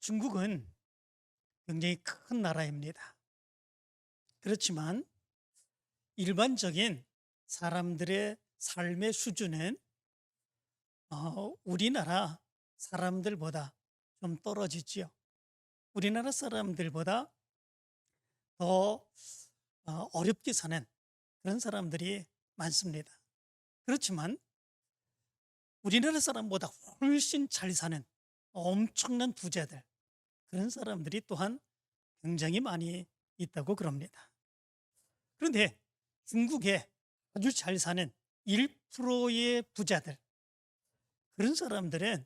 중국은 굉장히 큰 나라입니다. 그렇지만 일반적인 사람들의 삶의 수준은 우리나라 사람들보다 좀 떨어지지요. 우리나라 사람들보다 더 어렵게 사는 그런 사람들이 많습니다. 그렇지만 우리나라 사람보다 훨씬 잘 사는 엄청난 부자들, 그런 사람들이 또한 굉장히 많이 있다고 그럽니다. 그런데 중국에 아주 잘 사는 1%의 부자들, 그런 사람들은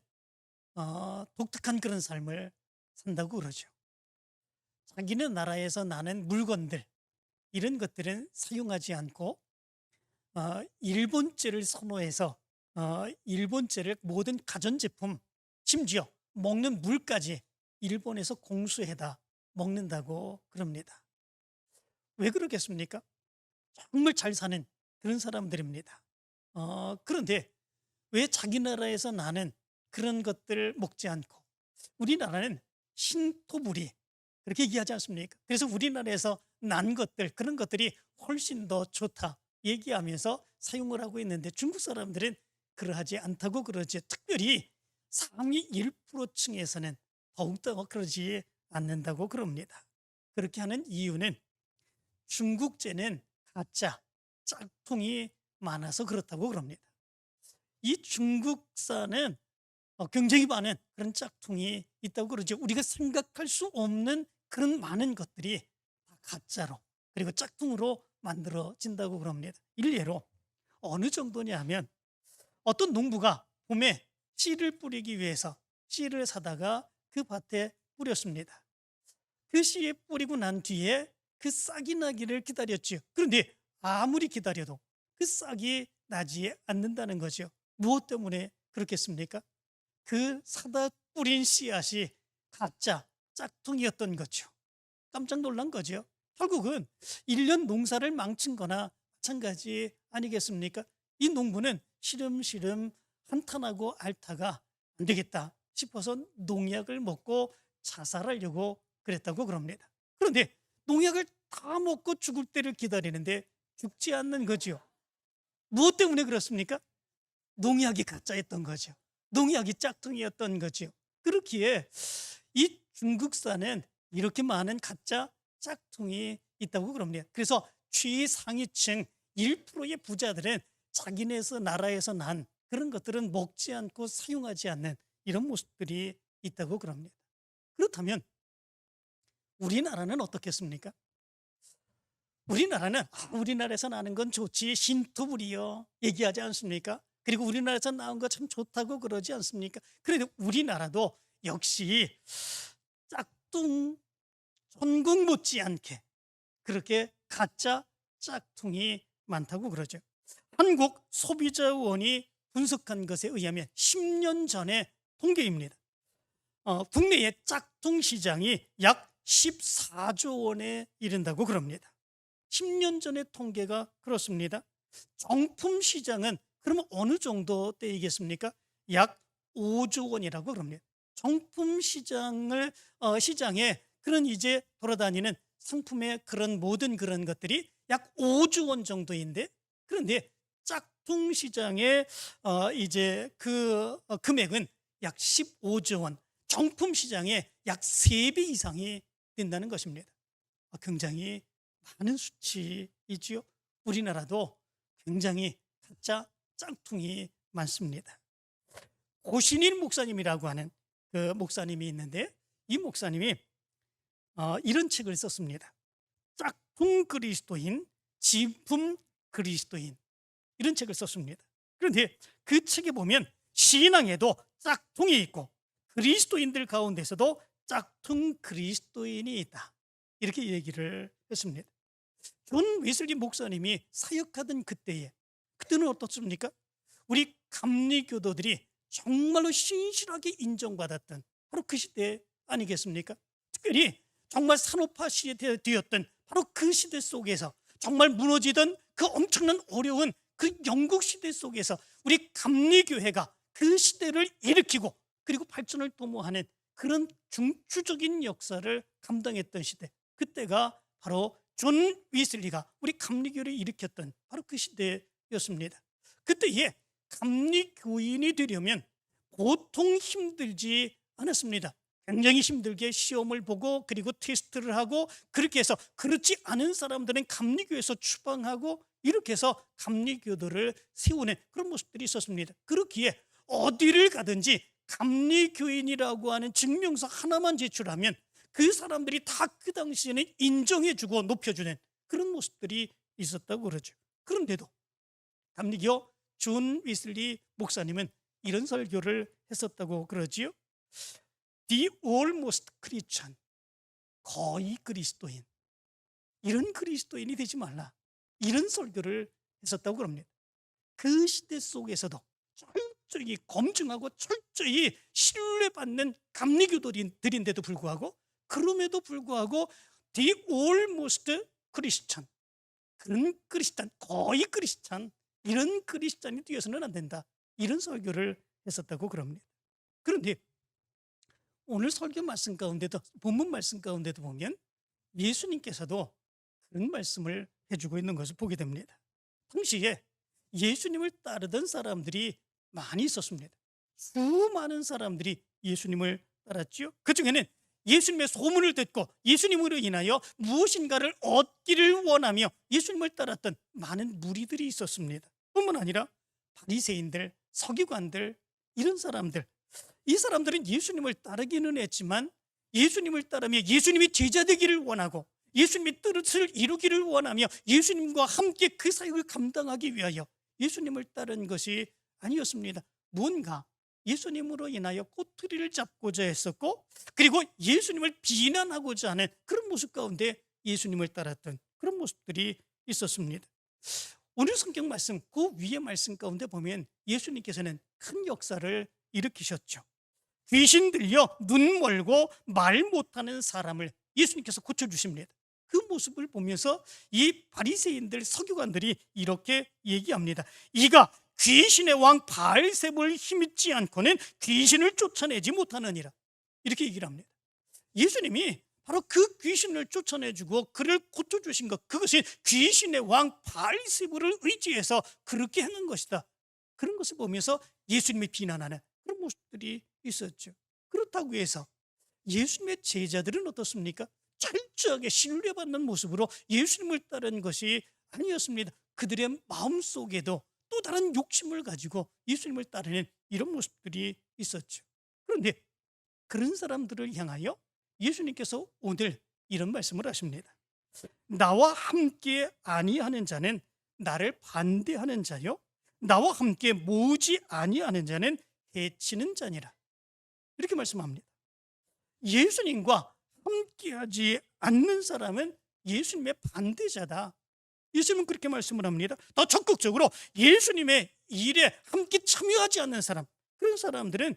독특한 그런 삶을 산다고 그러죠. 자기네 나라에서 나는 물건들, 이런 것들은 사용하지 않고 일본제를 선호해서 일본제를 모든 가전제품, 심지어 먹는 물까지 일본에서 공수해다 먹는다고 그럽니다. 왜 그러겠습니까? 정말 잘 사는 그런 사람들입니다. 그런데 왜 자기 나라에서 나는 그런 것들을 먹지 않고, 우리나라는 신토부리 그렇게 얘기하지 않습니까? 그래서 우리나라에서 난 것들, 그런 것들이 훨씬 더 좋다 얘기하면서 사용을 하고 있는데, 중국 사람들은 그러하지 않다고 그러지. 특별히 상위 1%층에서는 더욱더 그러지 않는다고 그럽니다. 그렇게 하는 이유는 중국제는 가짜, 짝퉁이 많아서 그렇다고 그럽니다. 이 중국산은 굉장히 많은 그런 짝퉁이 있다고 그러죠. 우리가 생각할 수 없는 그런 많은 것들이 다 가짜로, 그리고 짝퉁으로 만들어진다고 그럽니다. 일례로 어느 정도냐 하면, 어떤 농부가 봄에 씨를 뿌리기 위해서 씨를 사다가 그 밭에 뿌렸습니다. 그 씨에 뿌리고 난 뒤에 그 싹이 나기를 기다렸죠. 그런데 아무리 기다려도 그 싹이 나지 않는다는 거죠. 무엇 때문에 그렇겠습니까? 그 사다 뿌린 씨앗이 가짜, 짝퉁이었던 거죠. 깜짝 놀란 거죠. 결국은 1년 농사를 망친 거나 마찬가지 아니겠습니까? 이 농부는 시름시름 한탄하고 앓다가 안 되겠다 싶어서 농약을 먹고 자살하려고 그랬다고 그럽니다. 그런데 농약을 다 먹고 죽을 때를 기다리는데 죽지 않는 거죠. 무엇 때문에 그렇습니까? 농약이 가짜였던 거죠. 농약이 짝퉁이었던 거죠. 그렇기에 이 중국산은 이렇게 많은 가짜 짝퉁이 있다고 그럽니다. 그래서 최상위층 1%의 부자들은 자기네서 나라에서 난 그런 것들은 먹지 않고 사용하지 않는 이런 모습들이 있다고 그럽니다. 그렇다면 우리나라는 어떻겠습니까? 우리나라는 우리나라에서 나는 건 좋지, 신토부리요 얘기하지 않습니까? 그리고 우리나라에서 나온 거 참 좋다고 그러지 않습니까? 그래도 우리나라도 역시 짝퉁 천국 못지않게 그렇게 가짜 짝퉁이 많다고 그러죠. 한국 소비자원이 분석한 것에 의하면 10년 전의 통계입니다. 국내의 짝퉁 시장이 약 14조 원에 이른다고 그럽니다. 10년 전의 통계가 그렇습니다. 정품 시장은 그러면 어느 정도 때이겠습니까? 약 5조 원이라고 그럽니다. 정품 시장에 그런 이제 돌아다니는 상품의 그런 모든 그런 것들이 약 5조 원 정도인데, 그런데 짝퉁 시장의 이제 그 금액은 약 15조 원, 정품 시장의 약 3배 이상이 된다는 것입니다. 굉장히 많은 수치이지요. 우리나라도 굉장히 가짜 짝퉁이 많습니다. 고신일 목사님이라고 하는 그 목사님이 있는데, 이 목사님이 이런 책을 썼습니다. 짝퉁 그리스도인, 진품 그리스도인, 이런 책을 썼습니다. 그런데 그 책에 보면 신앙에도 짝퉁이 있고 그리스도인들 가운데서도 짝퉁 그리스도인이 있다, 이렇게 얘기를 했습니다. 존 웨슬리 목사님이 사역하던 그때는 어떻습니까? 우리 감리교도들이 정말로 신실하게 인정받았던 바로 그 시대 아니겠습니까? 특별히 정말 산업화 시대였던 바로 그 시대 속에서, 정말 무너지던 그 엄청난 어려운 그 영국 시대 속에서 우리 감리교회가 그 시대를 일으키고 그리고 발전을 도모하는 그런 중추적인 역사를 감당했던 시대, 그때가 바로 존 위슬리가 우리 감리교를 일으켰던 바로 그 시대였습니다. 그때에 감리교인이 되려면 보통 힘들지 않았습니다. 굉장히 힘들게 시험을 보고 그리고 테스트를 하고, 그렇게 해서 그렇지 않은 사람들은 감리교에서 추방하고, 이렇게 해서 감리교도를 세우는 그런 모습들이 있었습니다. 그렇기에 어디를 가든지 감리교인이라고 하는 증명서 하나만 제출하면 그 사람들이 다 그 당시에는 인정해주고 높여주는 그런 모습들이 있었다고 그러죠. 그런데도 감리교 존 위슬리 목사님은 이런 설교를 했었다고 그러지요. The almost Christian, 거의 그리스도인, 이런 그리스도인이 되지 말라, 이런 설교를 했었다고 그럽니다. 그 시대 속에서도 철저히 검증하고 철저히 신뢰받는 감리교도들인데도 불구하고, 그럼에도 불구하고 The almost Christian, 그런 크리스찬, 거의 크리스찬, 이런 크리스찬이 되어서는 안 된다, 이런 설교를 했었다고 그럽니다. 그런데 오늘 설교 말씀 가운데도, 본문 말씀 가운데도 보면 예수님께서도 그런 말씀을 해주고 있는 것을 보게 됩니다. 당시에 예수님을 따르던 사람들이 많이 있었습니다. 수많은 사람들이 예수님을 따랐지요. 그 중에는 예수님의 소문을 듣고 예수님으로 인하여 무엇인가를 얻기를 원하며 예수님을 따랐던 많은 무리들이 있었습니다. 뿐만 아니라 바리새인들, 서기관들, 이런 사람들, 이 사람들은 예수님을 따르기는 했지만 예수님을 따르며 예수님이 제자 되기를 원하고 예수님의 뜻을 이루기를 원하며 예수님과 함께 그 사역을 감당하기 위하여 예수님을 따른 것이 아니었습니다. 뭔가 예수님으로 인하여 꼬투리를 잡고자 했었고, 그리고 예수님을 비난하고자 하는 그런 모습 가운데 예수님을 따랐던 그런 모습들이 있었습니다. 오늘 성경 말씀, 그 위의 말씀 가운데 보면 예수님께서는 큰 역사를 일으키셨죠. 귀신 들려 눈 멀고 말 못하는 사람을 예수님께서 고쳐주십니다. 그 모습을 보면서 이 바리새인들, 서기관들이 이렇게 얘기합니다. 이가 귀신의 왕 바알세불을 힘입지 않고는 귀신을 쫓아내지 못하느니라, 이렇게 얘기를 합니다. 예수님이 바로 그 귀신을 쫓아내주고 그를 고쳐주신 것, 그것이 귀신의 왕 바알세불을 의지해서 그렇게 행한 것이다, 그런 것을 보면서 예수님이 비난하는 그런 모습들이 있었죠. 그렇다고 해서 예수님의 제자들은 어떻습니까? 철저하게 신뢰받는 모습으로 예수님을 따른 것이 아니었습니다. 그들의 마음속에도 또 다른 욕심을 가지고 예수님을 따르는 이런 모습들이 있었죠. 그런데 그런 사람들을 향하여 예수님께서 오늘 이런 말씀을 하십니다. 나와 함께 아니하는 자는 나를 반대하는 자요, 나와 함께 모으지 아니하는 자는 해치는 자니라, 이렇게 말씀합니다. 예수님과 함께하지 않는 사람은 예수님의 반대자다, 예수님은 그렇게 말씀을 합니다. 더 적극적으로 예수님의 일에 함께 참여하지 않는 사람, 그런 사람들은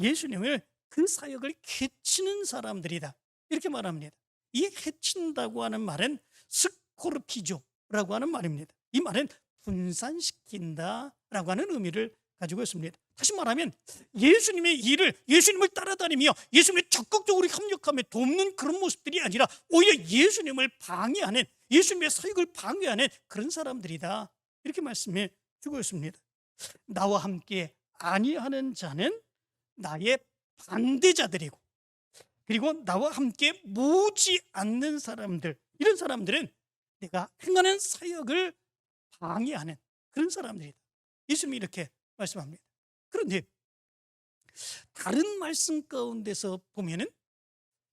예수님을, 그 사역을 해치는 사람들이다, 이렇게 말합니다. 이 해친다고 하는 말은 스코르피조라고 하는 말입니다. 이 말은 분산시킨다라고 하는 의미를 가지고 있습니다. 다시 말하면 예수님의 일을, 예수님을 따라다니며 예수님을 적극적으로 협력하며 돕는 그런 모습들이 아니라 오히려 예수님을 방해하는, 예수님의 사역을 방해하는 그런 사람들이다, 이렇게 말씀해 주고 있습니다. 나와 함께 아니하는 자는 나의 반대자들이고, 그리고 나와 함께 모으지 않는 사람들, 이런 사람들은 내가 행하는 사역을 방해하는 그런 사람들이다, 예수님이 이렇게 말씀합니다. 그런데 다른 말씀 가운데서 보면은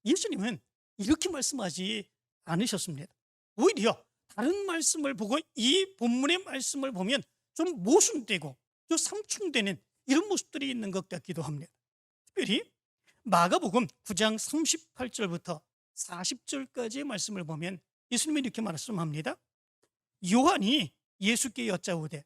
예수님은 이렇게 말씀하지 않으셨습니다. 오히려 다른 말씀을 보고 이 본문의 말씀을 보면 좀 모순되고 좀 상충되는 이런 모습들이 있는 것 같기도 합니다. 특별히 마가복음 9장 38절부터 40절까지의 말씀을 보면 예수님이 이렇게 말씀합니다. 요한이 예수께 여짜오되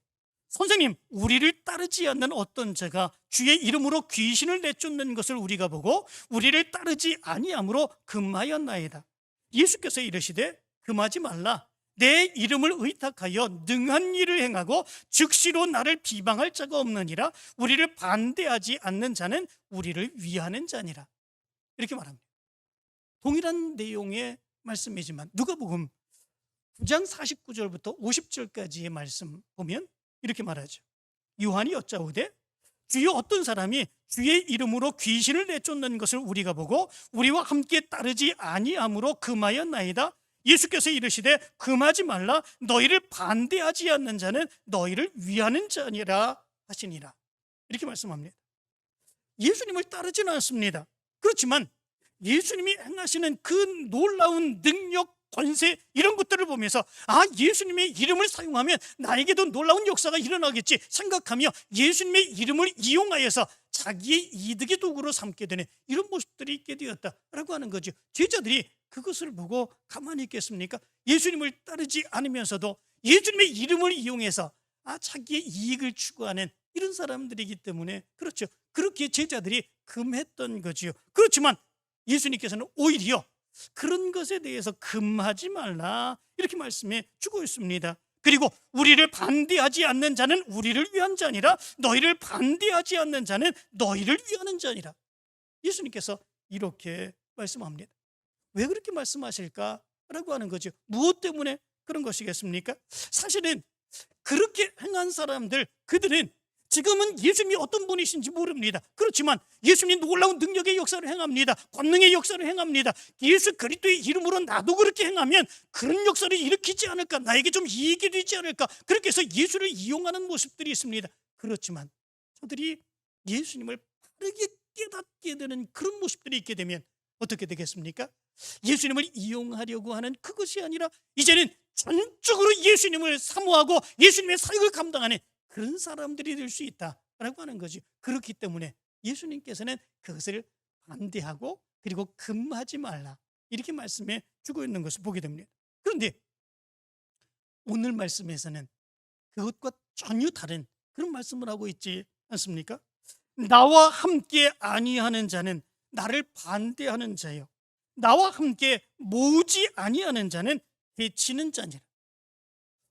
선생님, 우리를 따르지 않는 어떤 자가 주의 이름으로 귀신을 내쫓는 것을 우리가 보고 우리를 따르지 아니함으로 금하였나이다. 예수께서 이르시되 금하지 말라. 내 이름을 의탁하여 능한 일을 행하고 즉시로 나를 비방할 자가 없느니라. 우리를 반대하지 않는 자는 우리를 위하는 자니라. 이렇게 말합니다. 동일한 내용의 말씀이지만 누가복음 9장 49절부터 50절까지의 말씀 보면 이렇게 말하죠. 요한이 여짜오되 주여 어떤 사람이 주의 이름으로 귀신을 내쫓는 것을 우리가 보고 우리와 함께 따르지 아니함으로 금하였나이다. 예수께서 이르시되 금하지 말라. 너희를 반대하지 않는 자는 너희를 위하는 자니라 하시니라. 이렇게 말씀합니다. 예수님을 따르지는 않습니다. 그렇지만 예수님이 행하시는 그 놀라운 능력, 권세 이런 것들을 보면서 예수님의 이름을 사용하면 나에게도 놀라운 역사가 일어나겠지 생각하며 예수님의 이름을 이용하여서 자기의 이득의 도구로 삼게 되는 이런 모습들이 있게 되었다라고 하는 거죠. 제자들이 그것을 보고 가만히 있겠습니까? 예수님을 따르지 않으면서도 예수님의 이름을 이용해서 자기의 이익을 추구하는 이런 사람들이기 때문에 그렇죠. 그렇게 제자들이 금했던 거지요. 그렇지만 예수님께서는 오히려 그런 것에 대해서 금하지 말라 이렇게 말씀해 주고 있습니다. 그리고 우리를 반대하지 않는 자는 우리를 위한 자니라. 너희를 반대하지 않는 자는 너희를 위하는 자니라. 예수님께서 이렇게 말씀합니다. 왜 그렇게 말씀하실까라고 하는 거죠. 무엇 때문에 그런 것이겠습니까? 사실은 그렇게 행한 사람들, 그들은 지금은 예수님이 어떤 분이신지 모릅니다. 그렇지만 예수님이 놀라운 능력의 역사를 행합니다. 권능의 역사를 행합니다. 예수 그리스도의 이름으로 나도 그렇게 행하면 그런 역사를 일으키지 않을까, 나에게 좀 이익이 되지 않을까, 그렇게 해서 예수를 이용하는 모습들이 있습니다. 그렇지만 저들이 예수님을 바르게 깨닫게 되는 그런 모습들이 있게 되면 어떻게 되겠습니까? 예수님을 이용하려고 하는 그것이 아니라 이제는 전적으로 예수님을 사모하고 예수님의 사역을 감당하는 그런 사람들이 될 수 있다라고 하는 거죠. 그렇기 때문에 예수님께서는 그것을 반대하고 그리고 금하지 말라 이렇게 말씀해 주고 있는 것을 보게 됩니다. 그런데 오늘 말씀에서는 그것과 전혀 다른 그런 말씀을 하고 있지 않습니까? 나와 함께 아니하는 자는 나를 반대하는 자요, 나와 함께 모으지 아니하는 자는 해치는 자니라.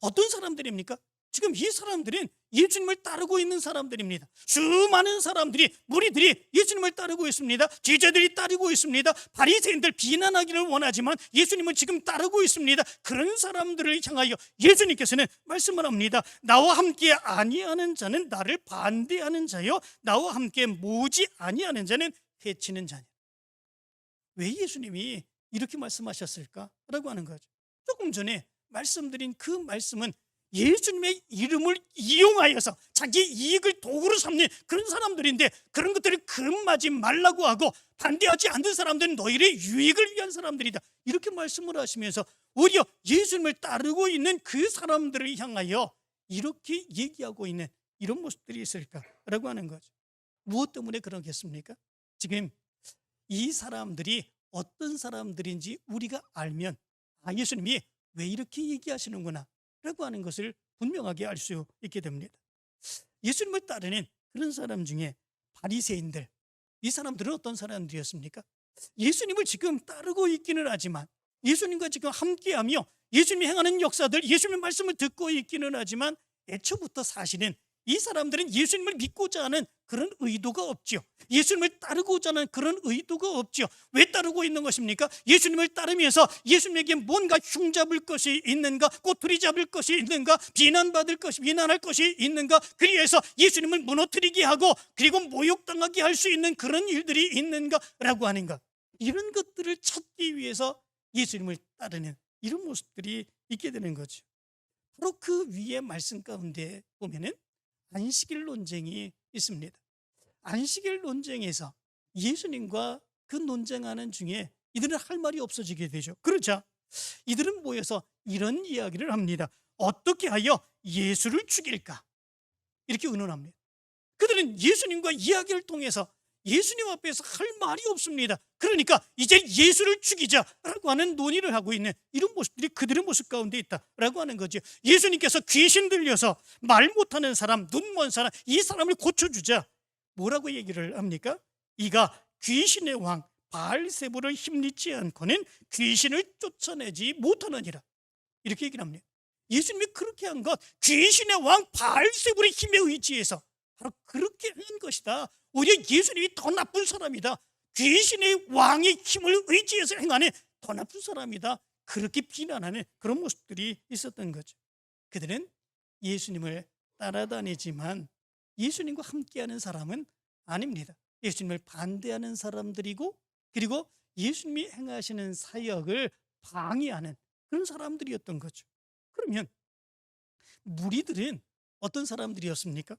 어떤 사람들입니까? 지금 이 사람들은 예수님을 따르고 있는 사람들입니다. 수많은 사람들이, 무리들이 예수님을 따르고 있습니다. 제자들이 따르고 있습니다. 바리새인들 비난하기를 원하지만 예수님을 지금 따르고 있습니다. 그런 사람들을 향하여 예수님께서는 말씀을 합니다. 나와 함께 아니하는 자는 나를 반대하는 자요, 나와 함께 모으지 아니하는 자는 해치는 자냐. 왜 예수님이 이렇게 말씀하셨을까라고 하는 거죠. 조금 전에 말씀드린 그 말씀은 예수님의 이름을 이용하여서 자기 이익을 도구로 삼는 그런 사람들인데, 그런 것들을 금하지 말라고 하고 반대하지 않는 사람들은 너희의 유익을 위한 사람들이다 이렇게 말씀을 하시면서 오히려 예수님을 따르고 있는 그 사람들을 향하여 이렇게 얘기하고 있는 이런 모습들이 있을까라고 하는 거죠. 무엇 때문에 그러겠습니까? 지금 이 사람들이 어떤 사람들인지 우리가 알면 예수님이 왜 이렇게 얘기하시는구나 라고 하는 것을 분명하게 알 수 있게 됩니다. 예수님을 따르는 그런 사람 중에 바리새인들, 이 사람들은 어떤 사람들이었습니까? 예수님을 지금 따르고 있기는 하지만, 예수님과 지금 함께하며 예수님이 행하는 역사들, 예수님의 말씀을 듣고 있기는 하지만 애초부터 사실은 이 사람들은 예수님을 믿고자 하는 그런 의도가 없죠. 예수님을 따르고자 하는 그런 의도가 없죠. 왜 따르고 있는 것입니까? 예수님을 따르면서 예수님에게 뭔가 흉잡을 것이 있는가, 꼬투리 잡을 것이 있는가, 비난할 것이 있는가, 그리해서 예수님을 무너뜨리게 하고 그리고 모욕당하게 할 수 있는 그런 일들이 있는가라고 하는가, 이런 것들을 찾기 위해서 예수님을 따르는 이런 모습들이 있게 되는 거죠. 바로 그 위에 말씀 가운데 보면은 안식일 논쟁이 있습니다. 안식일 논쟁에서 예수님과 그 논쟁하는 중에 이들은 할 말이 없어지게 되죠. 그러자 이들은 모여서 이런 이야기를 합니다. 어떻게 하여 예수를 죽일까? 이렇게 의논합니다. 그들은 예수님과 이야기를 통해서 예수님 앞에서 할 말이 없습니다. 그러니까 이제 예수를 죽이자라고 하는 논의를 하고 있는 이런 모습들이 그들의 모습 가운데 있다라고 하는 거죠. 예수님께서 귀신 들려서 말 못하는 사람, 눈 먼 사람, 이 사람을 고쳐주자. 뭐라고 얘기를 합니까? 이가 귀신의 왕 바알세불을 힘입지 않고는 귀신을 쫓아내지 못하느니라, 이렇게 얘기를 합니다. 예수님이 그렇게 한 것, 귀신의 왕 바알세불의 힘에 의지해서 바로 그렇게 한 것이다. 오히려 예수님이 더 나쁜 사람이다. 귀신의 왕의 힘을 의지해서 행하는 더 나쁜 사람이다, 그렇게 비난하는 그런 모습들이 있었던 거죠. 그들은 예수님을 따라다니지만 예수님과 함께하는 사람은 아닙니다. 예수님을 반대하는 사람들이고, 그리고 예수님이 행하시는 사역을 방해하는 그런 사람들이었던 거죠. 그러면 무리들은 어떤 사람들이었습니까?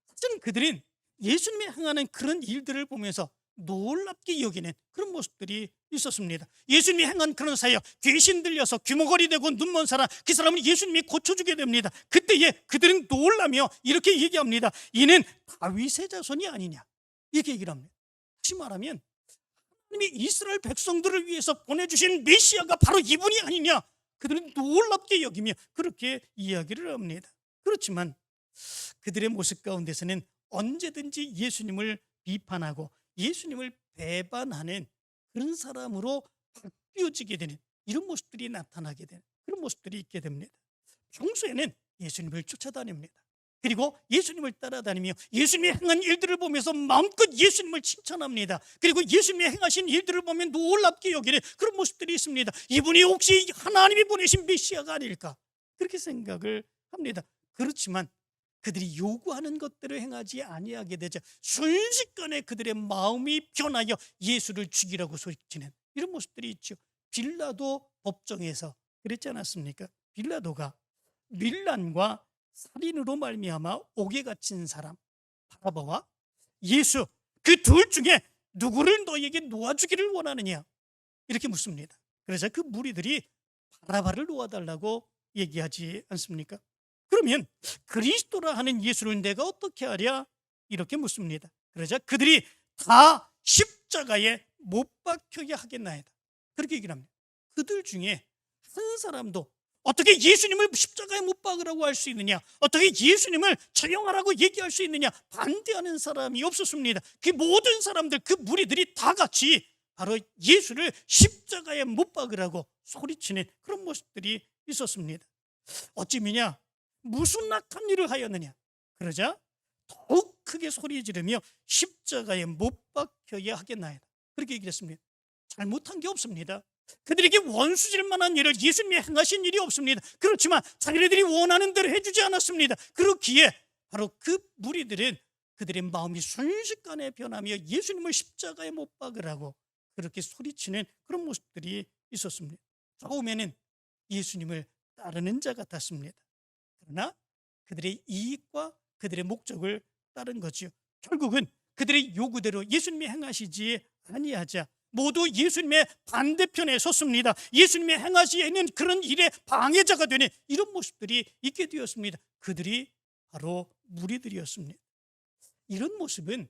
사실은 그들은 예수님이 행하는 그런 일들을 보면서 놀랍게 여기는 그런 모습들이 있었습니다. 예수님이 행한 그런 사역, 귀신 들려서 귀머거리 되고 눈먼 사람, 그 사람을 예수님이 고쳐주게 됩니다. 그때에 그들은 놀라며 이렇게 얘기합니다. 이는 다윗의 자손이 아니냐, 이렇게 얘기를 합니다. 다시 말하면 하나님이 이스라엘 백성들을 위해서 보내주신 메시아가 바로 이분이 아니냐, 그들은 놀랍게 여기며 그렇게 이야기를 합니다. 그렇지만 그들의 모습 가운데서는 언제든지 예수님을 비판하고 예수님을 배반하는 그런 사람으로 바뀌어지게 되는 이런 모습들이 나타나게 되는 그런 모습들이 있게 됩니다. 평소에는 예수님을 쫓아다닙니다. 그리고 예수님을 따라다니며 예수님이 행한 일들을 보면서 마음껏 예수님을 칭찬합니다. 그리고 예수님이 행하신 일들을 보면 놀랍게 여기는 그런 모습들이 있습니다. 이분이 혹시 하나님이 보내신 메시아가 아닐까, 그렇게 생각을 합니다. 그렇지만 그들이 요구하는 것들을 행하지 아니하게 되자 순식간에 그들의 마음이 변하여 예수를 죽이라고 소리치는 이런 모습들이 있죠. 빌라도 법정에서 그랬지 않았습니까? 빌라도가 밀란과 살인으로 말미암아 옥에 갇힌 사람 바라바와 예수, 그 둘 중에 누구를 너에게 놓아주기를 원하느냐, 이렇게 묻습니다. 그래서 그 무리들이 바라바를 놓아달라고 얘기하지 않습니까? 그러면 그리스도라 하는 예수를 내가 어떻게 하랴, 이렇게 묻습니다. 그러자 그들이 다 십자가에 못 박혀야 하겠나이다, 그렇게 얘기를 합니다. 그들 중에 한 사람도 어떻게 예수님을 십자가에 못 박으라고 할 수 있느냐, 어떻게 예수님을 처형하라고 얘기할 수 있느냐, 반대하는 사람이 없었습니다. 그 모든 사람들, 그 무리들이 다 같이 바로 예수를 십자가에 못 박으라고 소리치는 그런 모습들이 있었습니다. 어찌미냐, 무슨 악한 일을 하였느냐, 그러자 더욱 크게 소리 지르며 십자가에 못 박혀야 하겠나이다, 그렇게 얘기했습니다. 잘못한 게 없습니다. 그들에게 원수질 만한 일을 예수님이 행하신 일이 없습니다. 그렇지만 자기네들이 원하는 대로 해주지 않았습니다. 그렇기에 바로 그 무리들은 그들의 마음이 순식간에 변하며 예수님을 십자가에 못 박으라고 그렇게 소리치는 그런 모습들이 있었습니다. 처음에는 예수님을 따르는 자 같았습니다. 그러나 그들의 이익과 그들의 목적을 따른 거지요. 결국은 그들의 요구대로 예수님이 행하시지 아니하자 모두 예수님의 반대편에 섰습니다. 예수님이 행하시는 그런 일의 방해자가 되는 이런 모습들이 있게 되었습니다. 그들이 바로 무리들이었습니다. 이런 모습은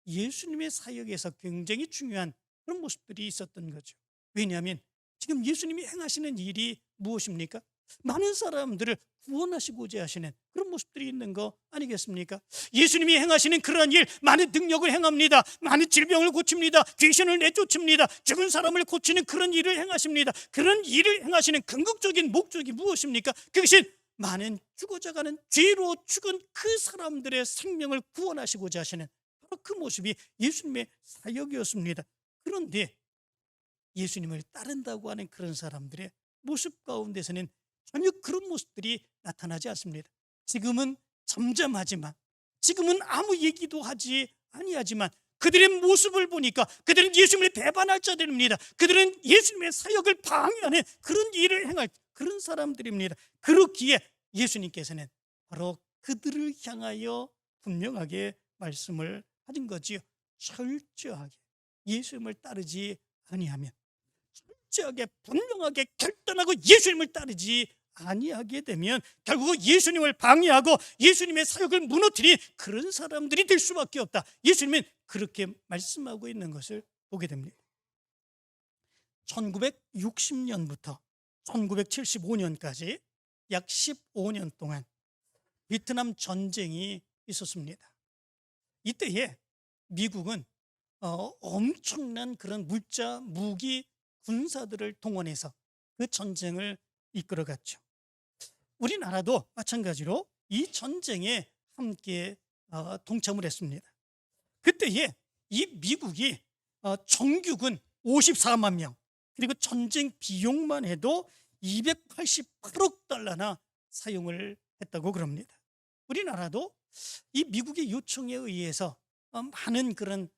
예수님의 사역에서 굉장히 중요한 그런 모습들이 있었던 거죠. 왜냐하면 지금 예수님이 행하시는 일이 무엇입니까? 많은 사람들을 구원하시고자 하시는 그런 모습들이 있는 거 아니겠습니까? 예수님이 행하시는 그러한 일, 많은 능력을 행합니다. 많은 질병을 고칩니다. 귀신을 내쫓습니다. 죽은 사람을 고치는 그런 일을 행하십니다. 그런 일을 행하시는 궁극적인 목적이 무엇입니까? 그것은 많은 죽어져가는 죄로 죽은 그 사람들의 생명을 구원하시고자 하시는 바로 그 모습이 예수님의 사역이었습니다. 그런데 예수님을 따른다고 하는 그런 사람들의 모습 가운데서는 전혀 그런 모습들이 나타나지 않습니다. 지금은 잠잠하지만, 지금은 아무 얘기도 하지 아니하지만 그들의 모습을 보니까 그들은 예수님을 배반할 자들입니다. 그들은 예수님의 사역을 방해하는 그런 일을 행할 그런 사람들입니다. 그렇기에 예수님께서는 바로 그들을 향하여 분명하게 말씀을 하신 거지요. 철저하게 예수님을 따르지 아니하면, 철저하게 분명하게 결단하고 예수님을 따르지 아니하게 되면 결국 예수님을 방해하고 예수님의 사역을 무너뜨린 그런 사람들이 될 수밖에 없다. 예수님은 그렇게 말씀하고 있는 것을 보게 됩니다. 1960년부터 1975년까지 약 15년 동안 베트남 전쟁이 있었습니다. 이때에 미국은 엄청난 그런 물자, 무기, 군사들을 동원해서 그 전쟁을 이끌어갔죠. 우리나라도 마찬가지로 이 전쟁에 함께 동참을 했습니다. 그때에 이 미국이 정규군 54만 명, 그리고 전쟁 비용만 해도 288억 달러나 사용을 했다고 그럽니다. 우리나라도 이 미국의 요청에 의해서 많은 그런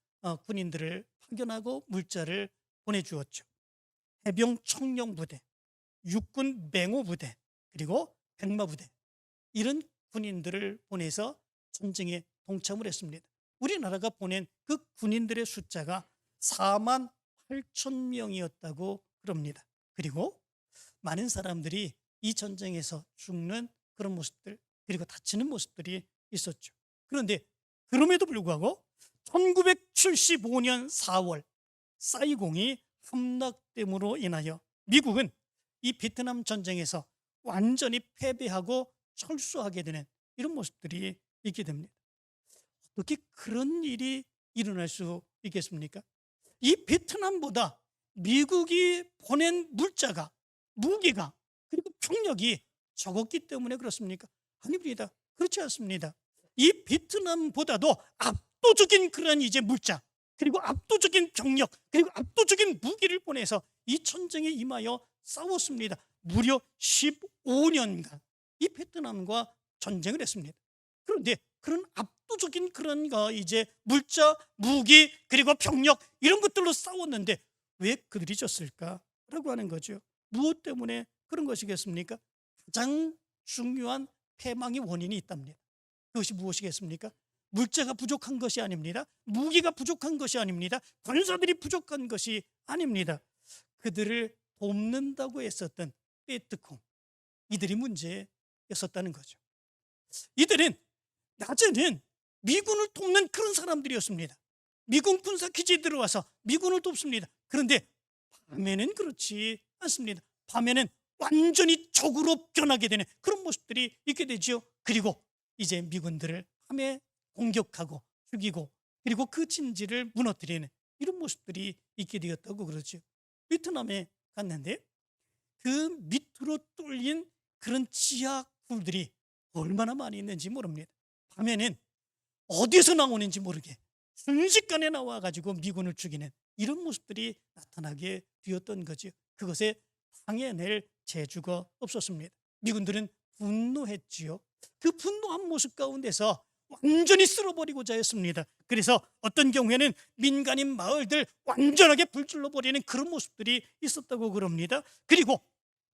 군인들을 파견하고 물자를 보내주었죠. 해병 청룡부대, 육군 맹호부대, 그리고 백마부대, 이런 군인들을 보내서 전쟁에 동참을 했습니다. 우리나라가 보낸 그 군인들의 숫자가 4만 8천 명이었다고 그럽니다. 그리고 많은 사람들이 이 전쟁에서 죽는 그런 모습들, 그리고 다치는 모습들이 있었죠. 그런데 그럼에도 불구하고 1975년 4월 사이공이 함락됨으로 인하여 미국은 이 베트남 전쟁에서 완전히 패배하고 철수하게 되는 이런 모습들이 있게 됩니다. 어떻게 그런 일이 일어날 수 있겠습니까? 이 베트남보다 미국이 보낸 물자가, 무기가, 그리고 병력이 적었기 때문에 그렇습니까? 아닙니다. 그렇지 않습니다. 이 베트남보다도 압도적인 그런 이제 물자, 그리고 압도적인 병력, 그리고 압도적인 무기를 보내서 이 전쟁에 임하여 싸웠습니다. 무려 15년간 이 베트남과 전쟁을 했습니다. 그런데 그런 압도적인 그런 이제 물자, 무기, 그리고 병력, 이런 것들로 싸웠는데 왜 그들이 졌을까라고 하는 거죠. 무엇 때문에 그런 것이겠습니까? 가장 중요한 패망의 원인이 있답니다. 그것이 무엇이겠습니까? 물자가 부족한 것이 아닙니다. 무기가 부족한 것이 아닙니다. 군사들이 부족한 것이 아닙니다. 그들을 돕는다고 했었던 베트콩, 이들이 문제였었다는 거죠. 이들은 낮에는 미군을 돕는 그런 사람들이었습니다. 미군 군사 기지에 들어와서 미군을 돕습니다. 그런데 밤에는 그렇지 않습니다. 밤에는 완전히 적으로 변하게 되는 그런 모습들이 있게 되죠. 그리고 이제 미군들을 밤에 공격하고 죽이고, 그리고 그 진지를 무너뜨리는 이런 모습들이 있게 되었다고 그러죠. 베트남에 갔는데 그 밑으로 뚫린 그런 지하 굴들이 얼마나 많이 있는지 모릅니다. 밤에는 어디서 나오는지 모르게 순식간에 나와가지고 미군을 죽이는 이런 모습들이 나타나게 되었던 거죠. 그것에 당해낼 재주가 없었습니다. 미군들은 분노했지요. 그 분노한 모습 가운데서 완전히 쓸어버리고자 했습니다. 그래서 어떤 경우에는 민간인 마을들 완전하게 불질러버리는 그런 모습들이 있었다고 그럽니다. 그리고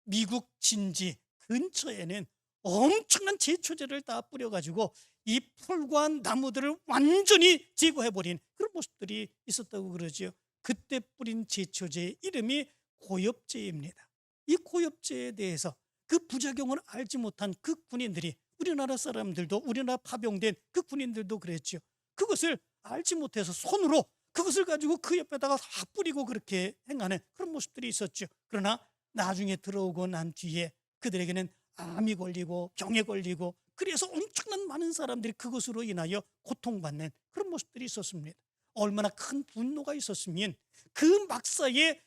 미국 진지 근처에는 엄청난 제초제를 다 뿌려가지고 이 풀과 나무들을 완전히 제거해버린 그런 모습들이 있었다고 그러죠. 그때 뿌린 제초제의 이름이 고엽제입니다. 이 고엽제에 대해서 그 부작용을 알지 못한 그 군인들이, 우리나라 사람들도, 우리나라 파병된 그 군인들도 그랬죠. 그것을 알지 못해서 손으로 그것을 가지고 그 옆에다가 다 뿌리고 그렇게 행하는 그런 모습들이 있었죠. 그러나 나중에 들어오고 난 뒤에 그들에게는 암이 걸리고 병에 걸리고, 그래서 엄청난 많은 사람들이 그것으로 인하여 고통받는 그런 모습들이 있었습니다. 얼마나 큰 분노가 있었으면 그 막사에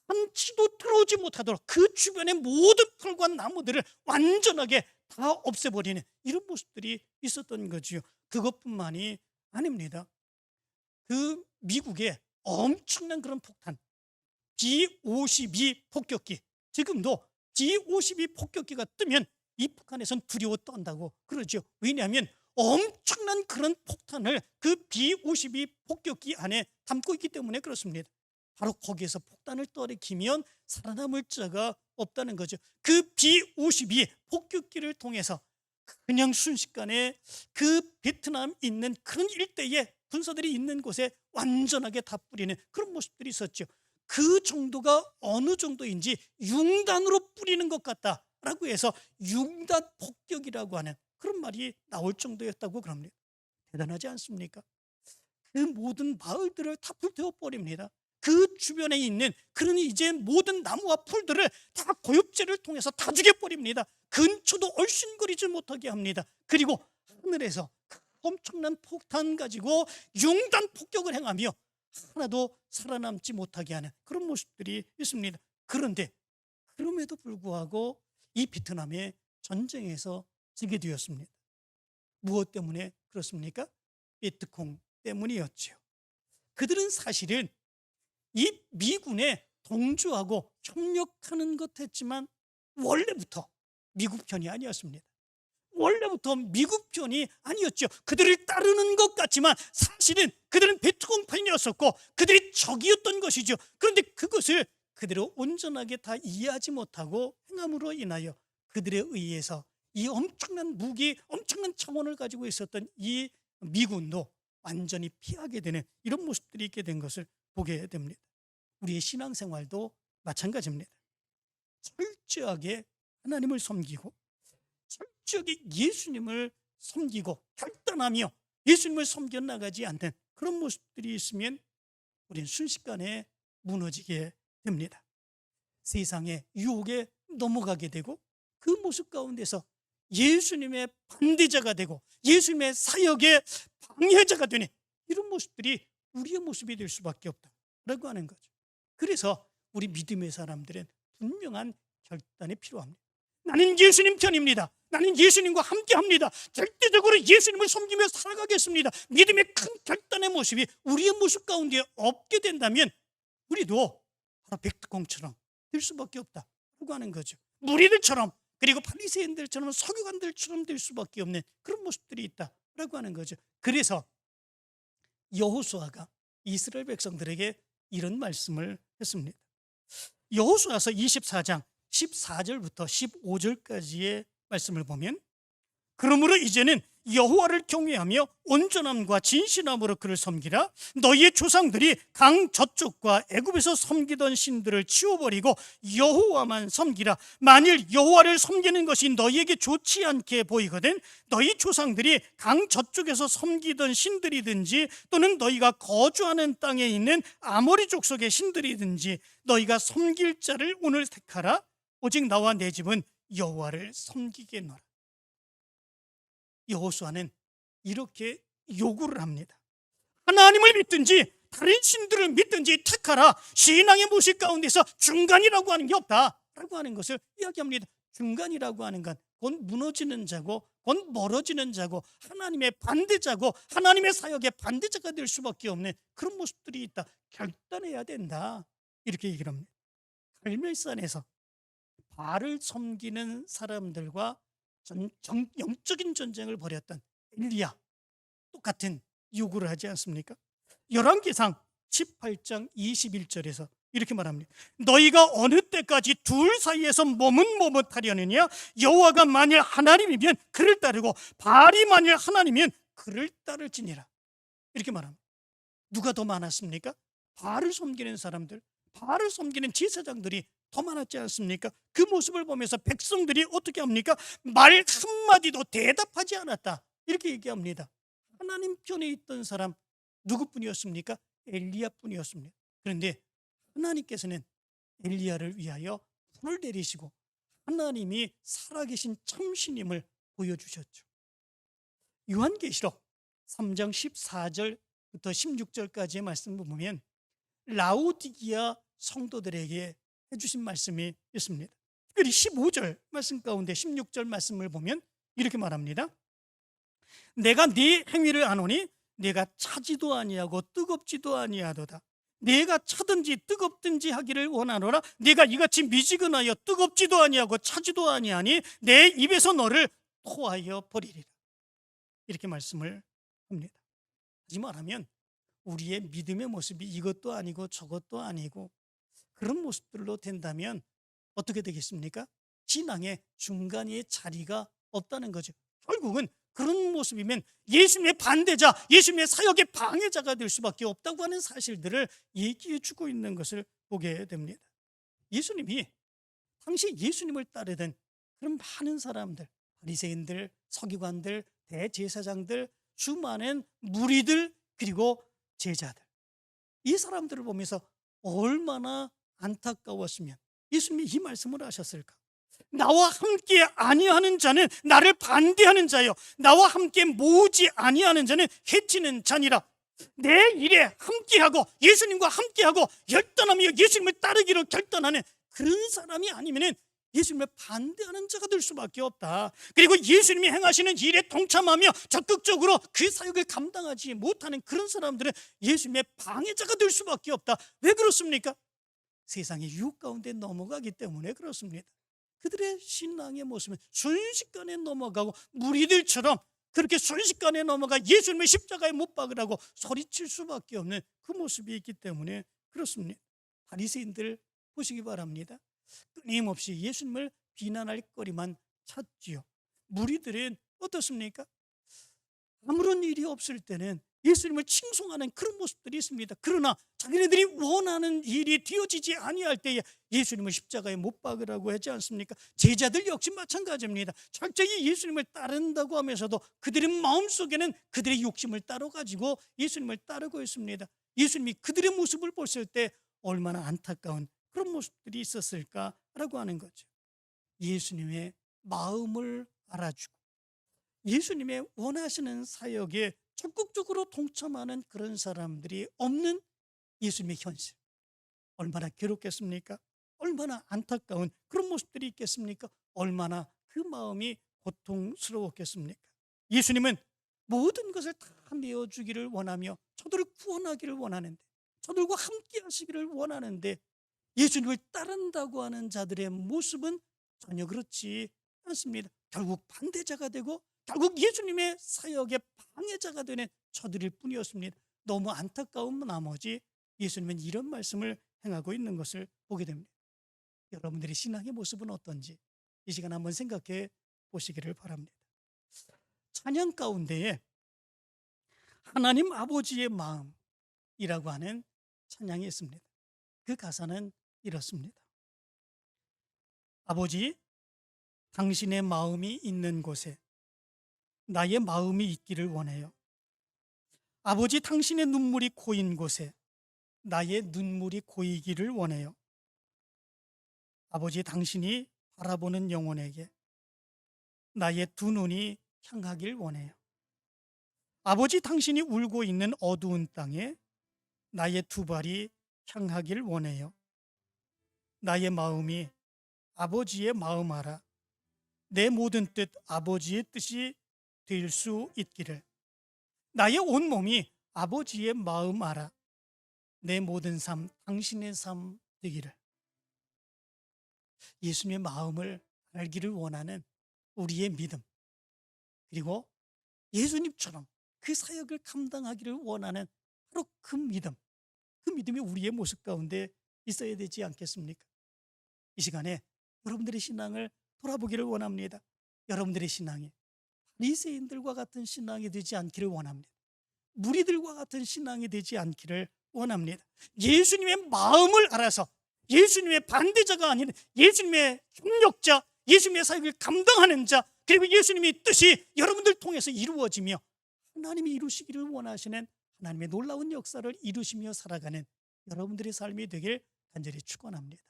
한치도 들어오지 못하도록 그 주변의 모든 풀과 나무들을 완전하게 다 없애버리는 이런 모습들이 있었던 거지요. 그것뿐만이 아닙니다. 그 미국의 엄청난 그런 폭탄, B-52 폭격기, 지금도 G-52 폭격기가 뜨면 이 북한에선 두려워 떤다고 그러죠. 왜냐하면 엄청난 그런 폭탄을 그 B-52 폭격기 안에 담고 있기 때문에 그렇습니다. 바로 거기에서 폭탄을 떨어뜨리면 살아남을 자가 없다는 거죠. 그 B-52 폭격기를 통해서 그냥 순식간에 그 베트남 있는 그런 일대에 군사들이 있는 곳에 완전하게 다 뿌리는 그런 모습들이 있었죠. 그 정도가 어느 정도인지 융단으로 뿌리는 것 같다라고 해서 융단 폭격이라고 하는 그런 말이 나올 정도였다고 그럽니다. 대단하지 않습니까? 그 모든 마을들을 다 불태워버립니다. 그 주변에 있는 그런 이제 모든 나무와 풀들을 다 고엽제를 통해서 다 죽여버립니다. 근처도 얼씬거리지 못하게 합니다. 그리고 하늘에서 엄청난 폭탄 가지고 융단 폭격을 행하며 하나도 살아남지 못하게 하는 그런 모습들이 있습니다. 그런데 그럼에도 불구하고 이 베트남의 전쟁에서 지게 되었습니다. 무엇 때문에 그렇습니까? 베트콩 때문이었죠. 그들은 사실은 이 미군에 동조하고 협력하는 것 했지만 원래부터 미국 편이 아니었습니다. 원래부터 미국 편이 아니었죠. 그들을 따르는 것 같지만 사실은 그들은 베트콩 편이었었고 그들이 적이었던 것이죠. 그런데 그것을 그대로 온전하게 다 이해하지 못하고 행함으로 인하여 그들에 의해서 이 엄청난 무기, 엄청난 차원을 가지고 있었던 이 미군도 완전히 피하게 되는 이런 모습들이 있게 된 것을 보게 됩니다. 우리의 신앙생활도 마찬가지입니다. 철저하게 하나님을 섬기고 철저하게 예수님을 섬기고 결단하며 예수님을 섬겨 나가지 않는 그런 모습들이 있으면 우리는 순식간에 무너지게 됩니다. 세상의 유혹에 넘어가게 되고 그 모습 가운데서 예수님의 반대자가 되고 예수님의 사역의 방해자가 되는 이런 모습들이 우리의 모습이 될 수밖에 없다라고 하는 거죠. 그래서 우리 믿음의 사람들은 분명한 결단이 필요합니다. 나는 예수님 편입니다. 나는 예수님과 함께합니다. 절대적으로 예수님을 섬기며 살아가겠습니다. 믿음의 큰 결단의 모습이 우리의 모습 가운데 없게 된다면 우리도 바로 백두콩처럼 될 수밖에 없다라고 하는 거죠. 무리들처럼 그리고 바리새인들처럼 서기관들처럼 될 수밖에 없는 그런 모습들이 있다라고 하는 거죠. 그래서 여호수아가 이스라엘 백성들에게 이런 말씀을 했습니다. 여호수아서 24장 14절부터 15절까지의 말씀을 보면 그러므로 이제는 여호와를 경외하며 온전함과 진실함으로 그를 섬기라. 너희의 조상들이 강 저쪽과 애굽에서 섬기던 신들을 치워버리고 여호와만 섬기라. 만일 여호와를 섬기는 것이 너희에게 좋지 않게 보이거든 너희 조상들이 강 저쪽에서 섬기던 신들이든지 또는 너희가 거주하는 땅에 있는 아모리 족속의 신들이든지 너희가 섬길 자를 오늘 택하라. 오직 나와 내 집은 여호와를 섬기겠노라. 여호수아는 이렇게 요구를 합니다. 하나님을 믿든지 다른 신들을 믿든지 택하라. 신앙의 모습 가운데서 중간이라고 하는 게 없다라고 하는 것을 이야기합니다. 중간이라고 하는 건 곧 무너지는 자고 곧 멀어지는 자고 하나님의 반대자고 하나님의 사역의 반대자가 될 수밖에 없는 그런 모습들이 있다. 결단해야 된다. 이렇게 얘기를 합니다. 갈멜산에서 바알을 섬기는 사람들과 영적인 전쟁을 벌였던 엘리야 똑같은 요구를 하지 않습니까? 열왕기상 18장 21절에서 이렇게 말합니다. 너희가 어느 때까지 둘 사이에서 머뭇머뭇하려느냐? 여호와가 만일 하나님이면 그를 따르고 바알이 만일 하나님이면 그를 따를지니라. 이렇게 말합니다. 누가 더 많았습니까? 바알을 섬기는 사람들, 바알을 섬기는 제사장들이 더 많았지 않습니까? 그 모습을 보면서 백성들이 어떻게 합니까? 말 한마디도 대답하지 않았다. 이렇게 얘기합니다. 하나님 편에 있던 사람 누구뿐이었습니까? 엘리야뿐이었습니다. 그런데 하나님께서는 엘리야를 위하여 불을 내리시고 하나님이 살아계신 참신임을 보여주셨죠. 요한계시록 3장 14절부터 16절까지의 말씀을 보면 라오디기아 성도들에게 해주신 말씀이 있습니다. 특별히 15절 말씀 가운데 16절 말씀을 보면 이렇게 말합니다. 내가 네 행위를 아노니 내가 차지도 아니하고 뜨겁지도 아니하도다. 내가 차든지 뜨겁든지 하기를 원하노라. 내가 이같이 미지근하여 뜨겁지도 아니하고 차지도 아니하니 내 입에서 너를 토하여 버리리라. 이렇게 말씀을 합니다. 다시 말하면 우리의 믿음의 모습이 이것도 아니고 저것도 아니고 그런 모습들로 된다면 어떻게 되겠습니까? 신앙의 중간의 자리가 없다는 거죠. 결국은 그런 모습이면 예수님의 반대자, 예수님의 사역의 방해자가 될 수밖에 없다고 하는 사실들을 얘기해 주고 있는 것을 보게 됩니다. 예수님이 당시 예수님을 따르던 그런 많은 사람들, 바리새인들, 서기관들, 대제사장들, 수많은 무리들 그리고 제자들, 이 사람들을 보면서 얼마나 안타까웠으면 예수님이 이 말씀을 하셨을까? 나와 함께 아니하는 자는 나를 반대하는 자요, 나와 함께 모으지 아니하는 자는 해치는 자니라. 내 일에 함께하고 예수님과 함께하고 결단하며 예수님을 따르기로 결단하는 그런 사람이 아니면 예수님을 반대하는 자가 될 수밖에 없다. 그리고 예수님이 행하시는 일에 동참하며 적극적으로 그 사역을 감당하지 못하는 그런 사람들은 예수님의 방해자가 될 수밖에 없다. 왜 그렇습니까? 세상의 유혹 가운데 넘어가기 때문에 그렇습니다. 그들의 신앙의 모습은 순식간에 넘어가고 무리들처럼 그렇게 순식간에 넘어가 예수님을 십자가에 못 박으라고 소리칠 수밖에 없는 그 모습이 있기 때문에 그렇습니다. 바리새인들 보시기 바랍니다. 끊임없이 예수님을 비난할 거리만 찾지요. 무리들은 어떻습니까? 아무런 일이 없을 때는 예수님을 칭송하는 그런 모습들이 있습니다. 그러나 자기네들이 원하는 일이 되어지지 아니할 때에 예수님을 십자가에 못 박으라고 하지 않습니까? 제자들 역시 마찬가지입니다. 철저히 예수님을 따른다고 하면서도 그들의 마음속에는 그들의 욕심을 따라가지고 예수님을 따르고 있습니다. 예수님이 그들의 모습을 봤을 때 얼마나 안타까운 그런 모습들이 있었을까라고 하는 거죠. 예수님의 마음을 알아주고 예수님의 원하시는 사역에 적극적으로 동참하는 그런 사람들이 없는 예수님의 현실, 얼마나 괴롭겠습니까? 얼마나 안타까운 그런 모습들이 있겠습니까? 얼마나 그 마음이 고통스러웠겠습니까? 예수님은 모든 것을 다 내어주기를 원하며 저들을 구원하기를 원하는데, 저들과 함께 하시기를 원하는데, 예수님을 따른다고 하는 자들의 모습은 전혀 그렇지 않습니다. 결국 반대자가 되고 결국 예수님의 사역의 방해자가 되는 저들일 뿐이었습니다. 너무 안타까운 나머지 예수님은 이런 말씀을 행하고 있는 것을 보게 됩니다. 여러분들의 신앙의 모습은 어떤지 이 시간 한번 생각해 보시기를 바랍니다. 찬양 가운데에 하나님 아버지의 마음이라고 하는 찬양이 있습니다. 그 가사는 이렇습니다. 아버지, 당신의 마음이 있는 곳에 나의 마음이 있기를 원해요. 아버지, 당신의 눈물이 고인 곳에 나의 눈물이 고이기를 원해요. 아버지, 당신이 바라보는 영혼에게 나의 두 눈이 향하길 원해요. 아버지, 당신이 울고 있는 어두운 땅에 나의 두 발이 향하길 원해요. 나의 마음이 아버지의 마음 알아 내 모든 뜻 아버지의 뜻이 될 수 있기를. 나의 온몸이 아버지의 마음 알아 내 모든 삶 당신의 삶 되기를. 예수님의 마음을 알기를 원하는 우리의 믿음, 그리고 예수님처럼 그 사역을 감당하기를 원하는 바로 그 믿음, 그 믿음이 우리의 모습 가운데 있어야 되지 않겠습니까? 이 시간에 여러분들의 신앙을 돌아보기를 원합니다. 여러분들의 신앙이 바리새인들과 같은 신앙이 되지 않기를 원합니다. 무리들과 같은 신앙이 되지 않기를 원합니다. 예수님의 마음을 알아서 예수님의 반대자가 아닌 예수님의 협력자, 예수님의 사역을 감당하는 자, 그리고 예수님의 뜻이 여러분들 통해서 이루어지며 하나님이 이루시기를 원하시는 하나님의 놀라운 역사를 이루시며 살아가는 여러분들의 삶이 되길 간절히 축원합니다.